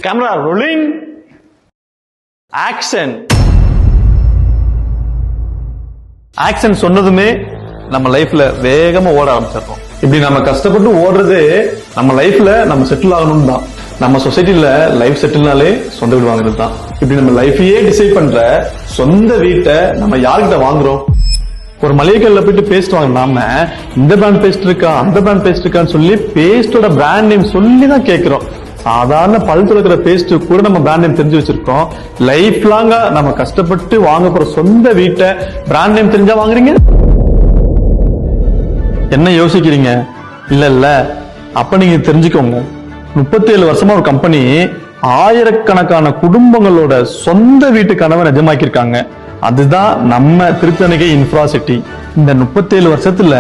Camera rolling. Action. Action சொன்னதுமே நம்ம லைஃப்ல வேகமா ஓட ஆரம்பிச்சிடறோம். இப்படி நம்ம கஷ்டப்பட்டு ஓடுறது நம்ம லைஃப்ல நம்ம செட்டில் ஆகணும் தான். நம்ம சொசைட்டில லைஃப் செட்டில்னாலே சொந்த வீடு வாங்குறது தான். இப்படி நம்ம லைஃபையே டிசைட் பண்ற சொந்த வீட்டை நம்ம யார்கிட்ட வாங்குறோம்? ஒரு மளிகை கடையில போயிட்டு பேஸ்ட் வாங்கினாம இந்த பிராண்ட் பேஸ்ட் இருக்கா அந்த பிராண்ட் பேஸ்ட் இருக்கான்னு சொல்லி பேஸ்டோட பிராண்ட் நேம் சொல்லி தான் கேட்கிறோம். சாதாரண பல் துளக்கிற பேஸ்ட் கூட நம்ம பிராண்ட் நேம் தெரிஞ்சு வச்சிருக்கோம். லைஃப் லாங்கா நம்ம கஷ்டப்பட்டு வாங்க போற சொந்த வீட்டை பிராண்ட் நேம் தெரிஞ்சா வாங்குறீங்க? என்ன யோசிக்கிறீங்க? இல்ல அப்ப நீங்க தெரிஞ்சுக்கோங்க, 37 வருஷமா ஒரு கம்பெனி ஆயிரக்கணக்கான குடும்பங்களோட சொந்த வீட்டு கனவை நிஜமாக்கியிருக்காங்க. அதுதான் நம்ம திருத்தணிகை இன்ஃப்ராசிட்டி. இந்த 37 வருஷத்துல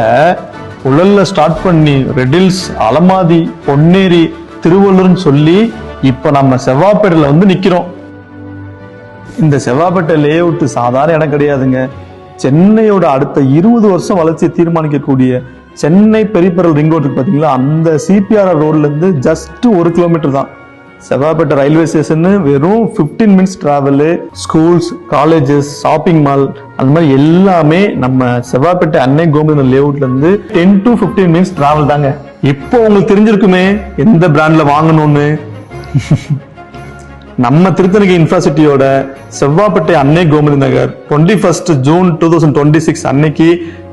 உழல்ல ஸ்டார்ட் பண்ணி ரெடில்ஸ், அலமாதி, பொன்னேரி, திருவள்ளூர்னு சொல்லி இப்ப நம்ம செவ்வாப்பேட்டையில வந்து நிக்கிறோம். இந்த செவ்வாப்பேட்டை லே அவுட் சாதாரண இடம் கிடையாதுங்க. சென்னையோட அடுத்த 20 வருஷம் வளர்ச்சியை தீர்மானிக்கக்கூடிய சென்னை பெரிபெரல் ரிங் ரோடு பாத்தீங்களா, அந்த சிபிஆர் ரோட்ல இருந்து ஜஸ்ட் 1 கிலோமீட்டர் தான் செவ்வாப்பேட்டை ரயில்வே ஸ்டேஷன். வெறும் 15 minutes travel. Schools, colleges, shopping mall, அந்த மாதிரி எல்லாமே நம்ம செவ்வாப்பேட்டை அன்னை கோமதி லேஅவுட்ல இருந்து 10 to 15 மினிட்ஸ் டிராவல் தாங்க. இப்போ உங்களுக்கு தெரிஞ்சிருக்குமே எந்த பிராண்ட்ல வாங்கணும்னு. நம்ம திருத்தணிகை இன்ஃப்ராசிட்டியோட செவ்வாப்பேட்டை அன்னை கோமதி நகர் 21 ஜூன் 2026 அன்னைக்கு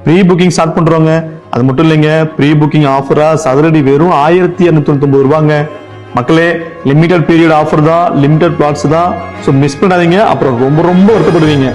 ப்ரீ புக்கிங் ஸ்டார்ட் பண்றோங்க. அது மட்டும் இல்லைங்க, ப்ரீ புக்கிங் ஆஃபரா சதுரடி வெறும் 1299 ரூபாங்க. மக்களே, லிமிடெட் பீரியட் ஆஃபர் தான், லிமிடெட் பிளாட்ஸ் தான். ஸோ மிஸ் பண்ணாதீங்க, அப்புறம் ரொம்ப ரொம்ப வருத்தப்படுவீங்க.